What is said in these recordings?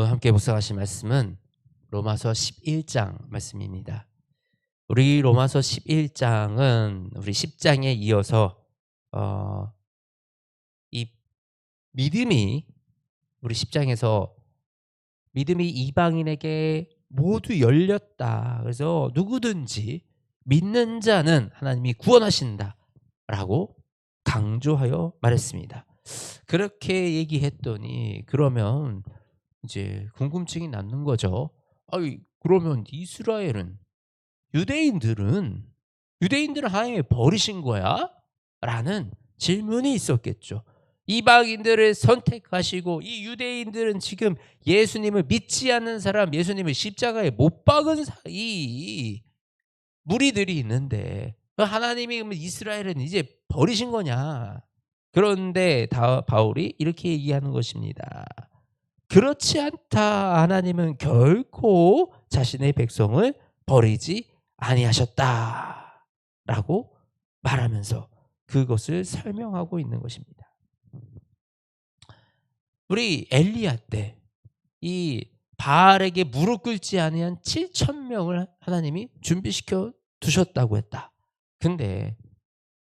오늘 함께 묵상하실 말씀은 로마서 11장 말씀입니다. 우리 로마서 11장은 우리 10장에 이어서 이 믿음이 우리 10장에서 믿음이 이방인에게 모두 열렸다. 그래서 누구든지 믿는 자는 하나님이 구원하신다라고 강조하여 말했습니다. 그렇게 얘기했더니 그러면 이제 궁금증이 남는 거죠. 그러면 이스라엘은 유대인들은 하나님이 버리신 거야? 라는 질문이 있었겠죠. 이방인들을 선택하시고 이 유대인들은 지금 예수님을 믿지 않는 사람, 예수님을 십자가에 못 박은 이 무리들이 있는데 하나님이 이스라엘은 이제 버리신 거냐? 그런데 바울이 이렇게 얘기하는 것입니다. 그렇지 않다. 하나님은 결코 자신의 백성을 버리지 아니하셨다 라고 말하면서 그것을 설명하고 있는 것입니다. 우리 엘리야 때 이 바알에게 무릎 꿇지 아니한 7,000명을 하나님이 준비시켜 두셨다고 했다. 근데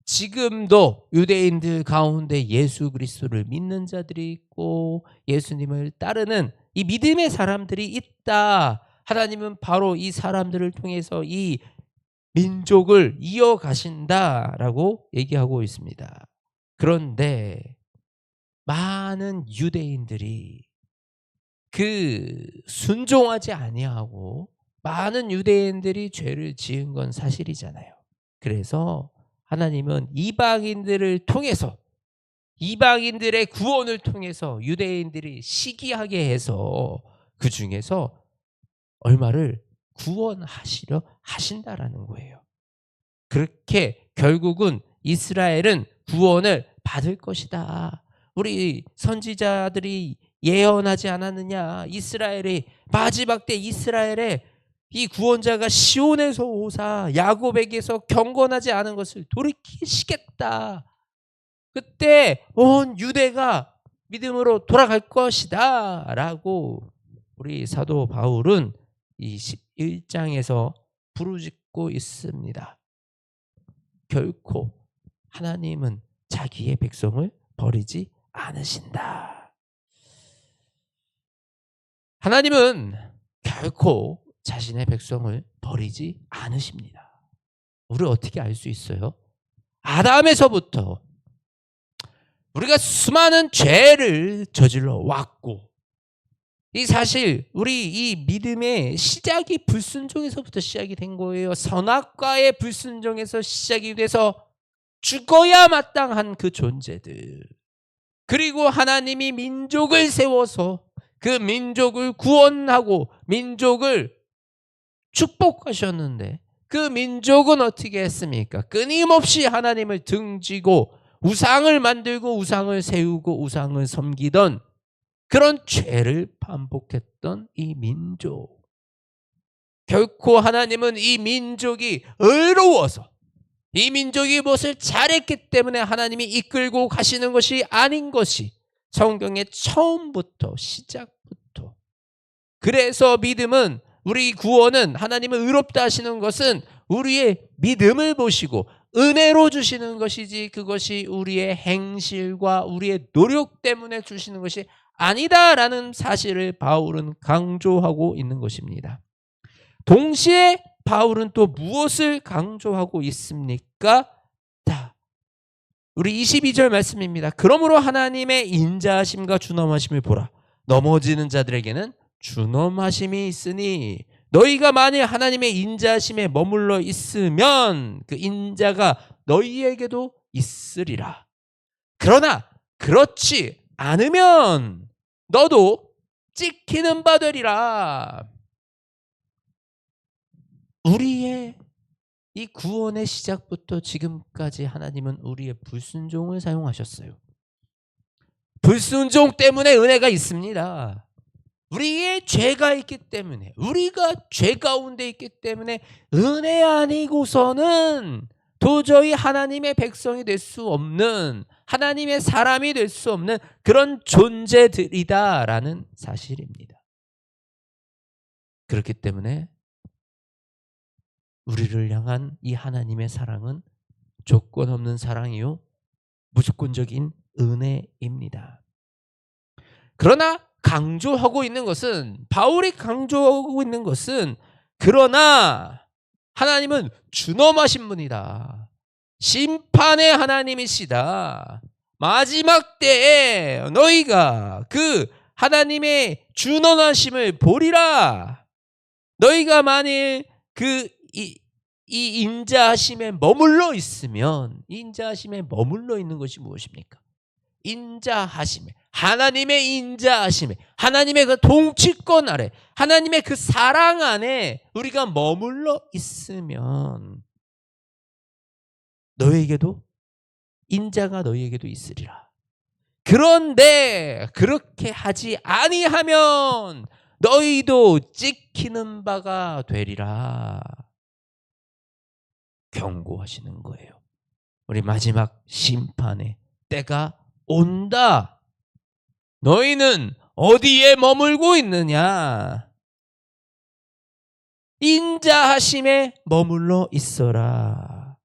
지금도 유대인들 가운데 예수 그리스도를 믿는 자들이 있고 예수님을 따르는 이 믿음의 사람들이 있다. 하나님은 바로 이 사람들을 통해서 이 민족을 이어가신다라고 얘기하고 있습니다. 그런데 많은 유대인들이 순종하지 아니하고 많은 유대인들이 죄를 지은 건 사실이잖아요. 그래서 하나님은 이방인들을 통해서 이방인들의 구원을 통해서 유대인들이 시기하게 해서 그 중에서 얼마를 구원하시려 하신다라는 거예요. 그렇게 결국은 이스라엘은 구원을 받을 것이다. 우리 선지자들이 예언하지 않았느냐? 이스라엘의 마지막 때 이스라엘의 이 구원자가 시온에서 오사 야곱에게서 경건하지 않은 것을 돌이키시겠다. 그때 온 유대가 믿음으로 돌아갈 것이다 라고 우리 사도 바울은 이 11장에서 부르짖고 있습니다. 결코 하나님은 자기의 백성을 버리지 않으신다. 하나님은 결코 자신의 백성을 버리지 않으십니다. 우리 어떻게 알 수 있어요? 아담에서부터 우리가 수많은 죄를 저질러 왔고 이 사실 우리 이 믿음의 시작이 불순종에서부터 시작이 된 거예요. 선악과의 불순종에서 시작이 돼서 죽어야 마땅한 그 존재들. 그리고 하나님이 민족을 세워서 그 민족을 구원하고 민족을 축복하셨는데 그 민족은 어떻게 했습니까? 끊임없이 하나님을 등지고 우상을 만들고 우상을 세우고 우상을 섬기던 그런 죄를 반복했던 이 민족. 결코 하나님은 이 민족이 의로워서 이 민족이 무엇을 잘했기 때문에 하나님이 이끌고 가시는 것이 아닌 것이 성경의 처음부터 시작부터. 그래서 믿음은 우리 구원은 하나님을 의롭다 하시는 것은 우리의 믿음을 보시고 은혜로 주시는 것이지 그것이 우리의 행실과 우리의 노력 때문에 주시는 것이 아니다라는 사실을 바울은 강조하고 있는 것입니다. 동시에 바울은 또 무엇을 강조하고 있습니까? 자, 우리 22절 말씀입니다. 그러므로 하나님의 인자하심과 준엄하심을 보라. 넘어지는 자들에게는 준엄하심이 있으니 너희가 만일 하나님의 인자하심에 머물러 있으면 그 인자가 너희에게도 있으리라. 그러나 그렇지 않으면 너도 찍히는 바 되리라. 우리의 이 구원의 시작부터 지금까지 하나님은 우리의 불순종을 사용하셨어요. 불순종 때문에 은혜가 있습니다. 우리의 죄가 있기 때문에 우리가 죄 가운데 있기 때문에 은혜 아니고서는 도저히 하나님의 백성이 될 수 없는 하나님의 사람이 될 수 없는 그런 존재들이다라는 사실입니다. 그렇기 때문에 우리를 향한 이 하나님의 사랑은 조건 없는 사랑이요 무조건적인 은혜입니다. 그러나 바울이 강조하고 있는 것은 그러나 하나님은 준엄하신 분이다. 심판의 하나님이시다. 마지막 때에 너희가 그 하나님의 준엄하심을 보리라. 너희가 만일 이 인자하심에 머물러 있으면, 인자하심에 머물러 있는 것이 무엇입니까? 인자하심에, 하나님의 인자하심에, 하나님의 그 통치권 아래, 하나님의 그 사랑 안에 우리가 머물러 있으면 인자가 너희에게도 있으리라. 그런데 그렇게 하지 아니하면 너희도 찍히는 바가 되리라. 경고하시는 거예요. 우리 마지막 심판의 때가 온다. 너희는 어디에 머물고 있느냐? 인자하심에 머물러 있어라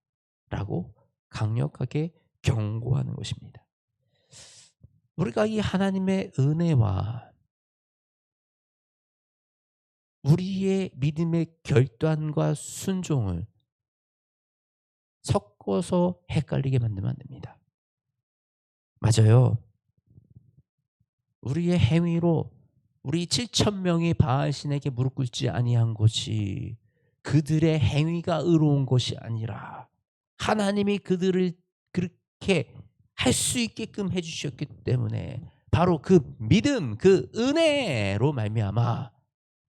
라고 강력하게 경고하는 것입니다. 우리가 이 하나님의 은혜와 우리의 믿음의 결단과 순종을 섞어서 헷갈리게 만들면 안 됩니다. 맞아요. 우리의 행위로 우리 7,000명이 바알신에게 무릎 꿇지 아니한 것이 그들의 행위가 의로운 것이 아니라 하나님이 그들을 그렇게 할 수 있게끔 해주셨기 때문에 바로 그 믿음, 그 은혜로 말미암아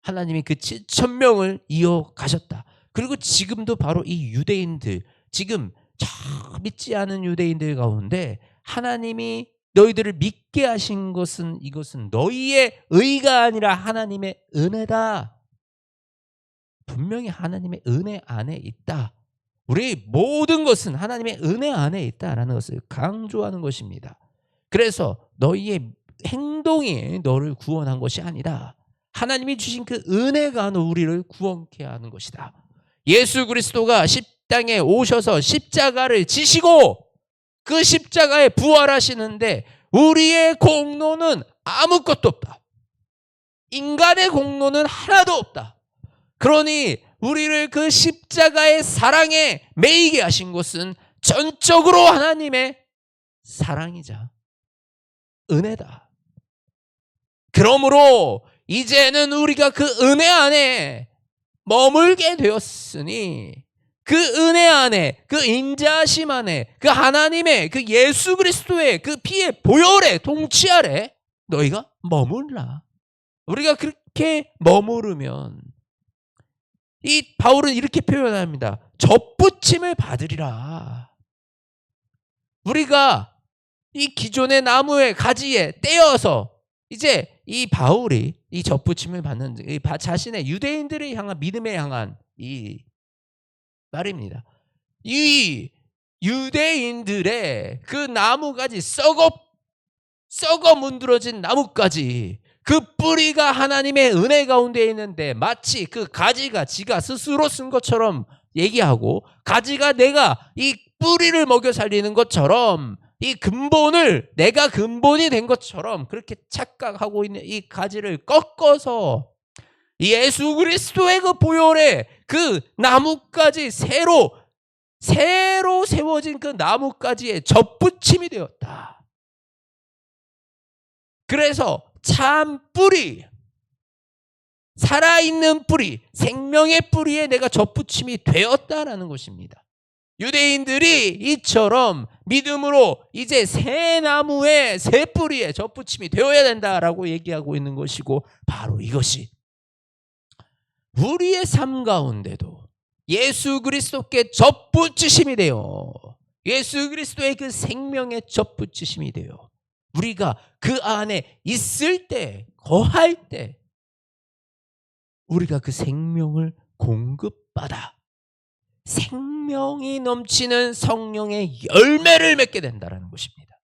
하나님이 그 7,000명을 이어가셨다. 그리고 지금도 바로 이 유대인들, 지금 믿지 않은 유대인들 가운데 하나님이 너희들을 믿게 하신 것은 이것은 너희의 의가 아니라 하나님의 은혜다. 분명히 하나님의 은혜 안에 있다. 우리 모든 것은 하나님의 은혜 안에 있다라는 것을 강조하는 것입니다. 그래서 너희의 행동이 너를 구원한 것이 아니다. 하나님이 주신 그 은혜가 우리를 구원케 하는 것이다. 예수 그리스도가 십땅에 오셔서 십자가를 지시고 그 십자가에 부활하시는데 우리의 공로는 아무것도 없다. 인간의 공로는 하나도 없다. 그러니 우리를 그 십자가의 사랑에 매이게 하신 것은 전적으로 하나님의 사랑이자 은혜다. 그러므로 이제는 우리가 그 은혜 안에 머물게 되었으니 그 은혜 안에, 그 인자하심 안에, 그 하나님의 그 예수 그리스도의 그 피의 보혈의 통치 아래 너희가 머물라. 우리가 그렇게 머무르면 이 바울은 이렇게 표현합니다. 접붙임을 받으리라. 우리가 이 기존의 나무의 가지에 떼어서 이제 이 바울이 이 접붙임을 받는 자신의 유대인들을 향한 믿음에 향한 이 말입니다. 이 유대인들의 그 나무가지 썩어 문드러진 나무가지 그 뿌리가 하나님의 은혜 가운데 있는데 마치 그 가지가 지가 스스로 쓴 것처럼 얘기하고 가지가 내가 이 뿌리를 먹여 살리는 것처럼 이 근본을 내가 근본이 된 것처럼 그렇게 착각하고 있는 이 가지를 꺾어서 예수 그리스도의 그 보혈에 그 나뭇가지 새로 세워진 그 나뭇가지에 접붙임이 되었다. 그래서 참 뿌리, 살아있는 뿌리, 생명의 뿌리에 내가 접붙임이 되었다라는 것입니다. 유대인들이 이처럼 믿음으로 이제 새 나무에 새 뿌리에 접붙임이 되어야 된다라고 얘기하고 있는 것이고 바로 이것이 우리의 삶 가운데도 예수 그리스도께 접붙이심이 되어 예수 그리스도의 그 생명에 접붙이심이 되어 우리가 그 안에 있을 때, 거할 때 우리가 그 생명을 공급받아 생명이 넘치는 성령의 열매를 맺게 된다는 것입니다.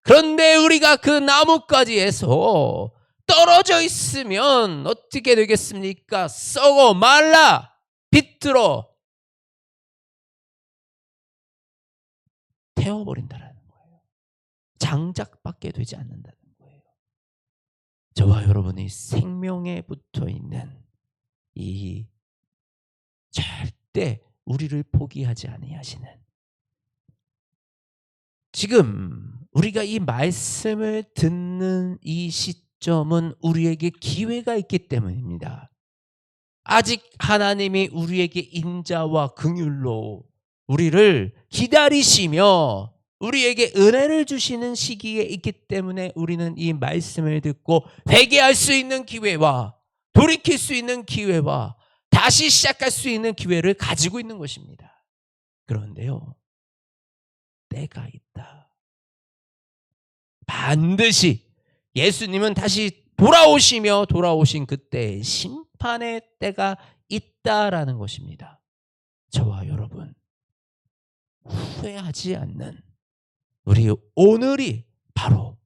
그런데 우리가 그 나뭇가지에서 떨어져 있으면 어떻게 되겠습니까? 썩어 말라 비틀어 태워버린다라는 거예요. 장작밖에 되지 않는다는 거예요. 저와 여러분이 생명에 붙어 있는 이 절대 우리를 포기하지 아니하시는, 지금 우리가 이 말씀을 듣는 이 시점은 우리에게 기회가 있기 때문입니다. 아직 하나님이 우리에게 인자와 긍휼로 우리를 기다리시며 우리에게 은혜를 주시는 시기에 있기 때문에 우리는 이 말씀을 듣고 회개할 수 있는 기회와 돌이킬 수 있는 기회와 다시 시작할 수 있는 기회를 가지고 있는 것입니다. 그런데요, 때가 있다. 반드시 예수님은 다시 돌아오신 그때 심판의 때가 있다라는 것입니다. 저와 여러분, 후회하지 않는 우리 오늘이 바로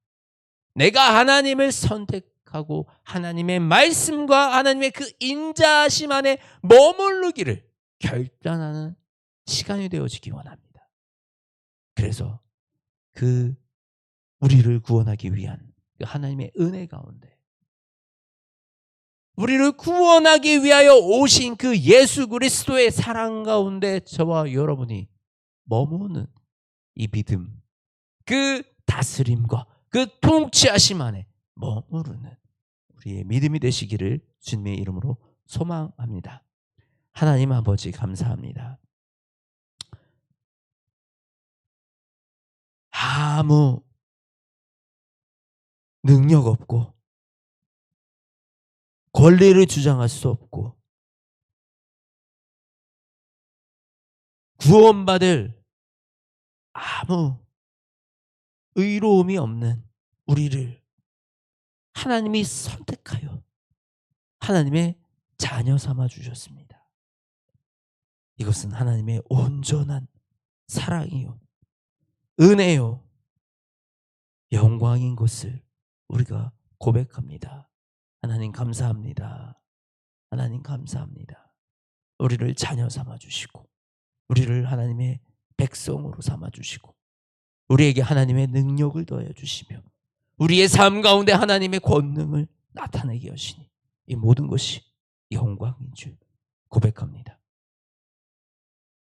내가 하나님을 선택하고 하나님의 말씀과 하나님의 그 인자하심 안에 머무르기를 결단하는 시간이 되어지기 원합니다. 그래서 그 우리를 구원하기 위한 그 하나님의 은혜 가운데, 우리를 구원하기 위하여 오신 그 예수 그리스도의 사랑 가운데 저와 여러분이 머무는 이 믿음, 그 다스림과 그 통치하심 안에 머무르는 우리의 믿음이 되시기를 주님의 이름으로 소망합니다. 하나님 아버지 감사합니다. 아무 능력 없고 권리를 주장할 수 없고 구원받을 아무 의로움이 없는 우리를 하나님이 선택하여 하나님의 자녀 삼아 주셨습니다. 이것은 하나님의 온전한 사랑이요, 은혜요, 영광인 것을 우리가 고백합니다. 하나님 감사합니다. 하나님 감사합니다. 우리를 자녀 삼아 주시고 우리를 하나님의 백성으로 삼아 주시고 우리에게 하나님의 능력을 더해 주시며 우리의 삶 가운데 하나님의 권능을 나타내게 하시니 이 모든 것이 영광인 줄 고백합니다.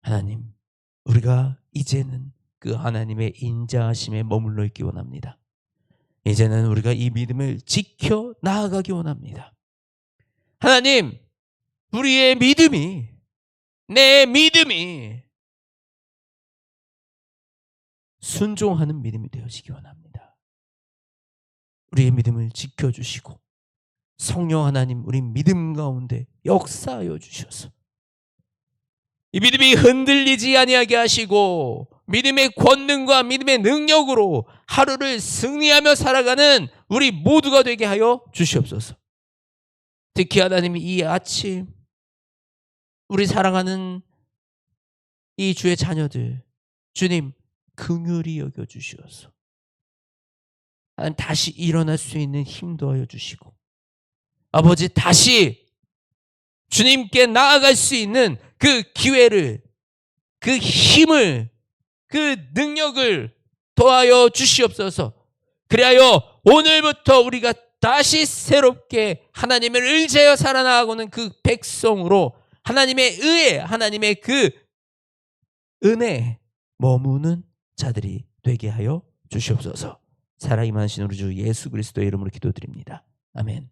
하나님, 우리가 이제는 그 하나님의 인자하심에 머물러 있기 원합니다. 이제는 우리가 이 믿음을 지켜 나아가기 원합니다. 하나님, 우리의 믿음이, 내 믿음이 순종하는 믿음이 되어지기 원합니다. 우리의 믿음을 지켜주시고 성령 하나님, 우리 믿음 가운데 역사하여 주셔서 이 믿음이 흔들리지 아니하게 하시고 믿음의 권능과 믿음의 능력으로 하루를 승리하며 살아가는 우리 모두가 되게 하여 주시옵소서. 특히 하나님, 이 아침 우리 사랑하는 이 주의 자녀들, 주님 긍휼히 여겨 주시옵소서. 다시 일어날 수 있는 힘도 하여 주시고 아버지, 다시 주님께 나아갈 수 있는 그 기회를, 그 힘을, 그 능력을 더하여 주시옵소서. 그리하여 오늘부터 우리가 다시 새롭게 하나님을 의지하여 살아나가고는 그 백성으로 하나님의 의에, 하나님의 그 은혜에 머무는 자들이 되게 하여 주시옵소서. 살아있는 우리 주 예수 그리스도의 이름으로 기도드립니다. 아멘.